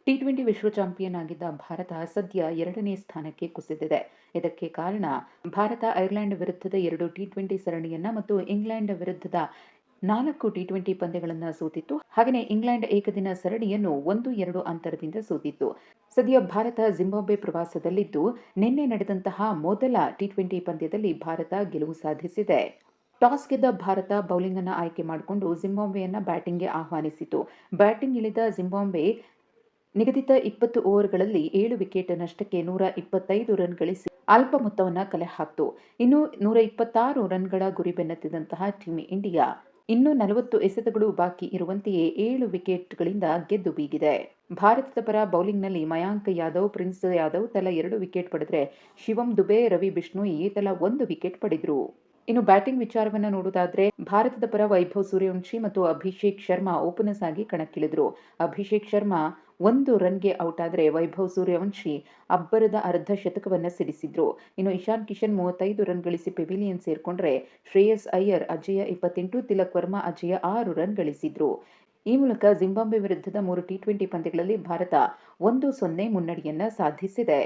T20 ವಿಶ್ವ champion ಆಗಿದ್ದ ಭಾರತ ಸದ್ಯ 2ನೇ ಸ್ಥಾನಕ್ಕೆ ಕುಸಿದಿದೆ. ಇದಕ್ಕೆ ಕಾರಣ ಭಾರತ ಐರ್ಲೆಂಡ್ ವಿರುದ್ಧದ 2 ಟಿ20 ಸರಣಿಯನ್ನ ಮತ್ತು ಇಂಗ್ಲೆಂಡ್ ವಿರುದ್ಧದ 4 ಟಿ20 ಪಂದ್ಯಗಳನ್ನು ಸೋತಿತ್ತು. ಹಾಗೆಯೇ ಇಂಗ್ಲೆಂಡ್ ಏಕದಿನ ಸರಣಿಯನ್ನು 1-2 ಅಂತರದಿಂದ ಸೋತಿತ್ತು. ಸದ್ಯ ಭಾರತ ಜಿಂಬಾಬ್ವೆ ಪ್ರವಾಸದಲ್ಲಿದ್ದು, ನಿನ್ನೆ ನಡೆದಂತಹ ಮೊದಲ ಟಿ20 ಪಂದ್ಯದಲ್ಲಿ ಭಾರತ ಗೆಲುವು ಸಾಧಿಸಿದೆ. ಟಾಸ್ ಗೆದ್ದ ಭಾರತ ಬೌಲಿಂಗ್ ಅನ್ನು ಆಯ್ಕೆ ಮಾಡಿಕೊಂಡು ಜಿಂಬಾಬ್ವೆಯನ್ನ ಬ್ಯಾಟಿಂಗ್ಗೆ ಆಹ್ವಾನಿಸಿತು. ಬ್ಯಾಟಿಂಗ್ ಇಳಿದ ಜಿಂಬಾಬ್ವೆ ನಿಗದಿತ 20 ಓವರ್ಗಳಲ್ಲಿ 7 ವಿಕೆಟ್ ನಷ್ಟಕ್ಕೆ 125 ರನ್ ಗಳಿಸಿ ಅಲ್ಪ ಮೊತ್ತವನ್ನು ಕಲೆ ಹಾಕಿತು. ಇನ್ನು 126 ರನ್ಗಳ ಗುರಿ ಬೆನ್ನತ್ತಿದಂತಹ ಟೀಮ್ ಇಂಡಿಯಾ ಇನ್ನೂ 40 ಎಸೆತಗಳು ಬಾಕಿ ಇರುವಂತೆಯೇ 7 ವಿಕೆಟ್ಗಳಿಂದ ಗೆದ್ದು ಬೀಗಿದೆ. ಭಾರತದ ಪರ ಬೌಲಿಂಗ್ನಲ್ಲಿ ಮಯಾಂಕ್ ಯಾದವ್, ಪ್ರಿನ್ಸ್ ಯಾದವ್ ತಲಾ 2 ವಿಕೆಟ್ ಪಡೆದರೆ ಶಿವಂ ದುಬೆ, ರವಿ ಬಿಷ್ಣೋಯಿ ತಲಾ 1 ವಿಕೆಟ್ ಪಡೆದರು. ಇನ್ನು ಬ್ಯಾಟಿಂಗ್ ವಿಚಾರವನ್ನು ನೋಡುವುದಾದ್ರೆ ಭಾರತದ ಪರ ವೈಭವ್ ಸೂರ್ಯವಂಶಿ ಮತ್ತು ಅಭಿಷೇಕ್ ಶರ್ಮಾ ಓಪನರ್ಸ್ ಆಗಿ ಕಣಕ್ಕಿಳಿದ್ರು. ಅಭಿಷೇಕ್ ಶರ್ಮಾ 1 ರನ್ಗೆ ಔಟ್ ಆದರೆ ವೈಭವ್ ಸೂರ್ಯವಂಶಿ ಅಬ್ಬರದ ಅರ್ಧ ಶತಕವನ್ನು ಸಿಡಿಸಿದ್ರು. ಇನ್ನು ಇಶಾನ್ ಕಿಶನ್ 35 ರನ್ ಗಳಿಸಿ ಪೆವಿಲಿಯನ್ ಸೇರ್ಕೊಂಡ್ರೆ ಶ್ರೇಯಸ್ ಅಯ್ಯರ್ ಅಜೇಯ 28, ತಿಲಕ್ ವರ್ಮಾ ಅಜೇಯ 6 ರನ್ ಗಳಿಸಿದ್ರು. ಈ ಮೂಲಕ ಜಿಂಬಾಬ್ವೆ ವಿರುದ್ಧದ 3 ಟಿ20 ಪಂದ್ಯಗಳಲ್ಲಿ ಭಾರತ 1-0 ಮುನ್ನಡೆಯನ್ನ ಸಾಧಿಸಿದೆ.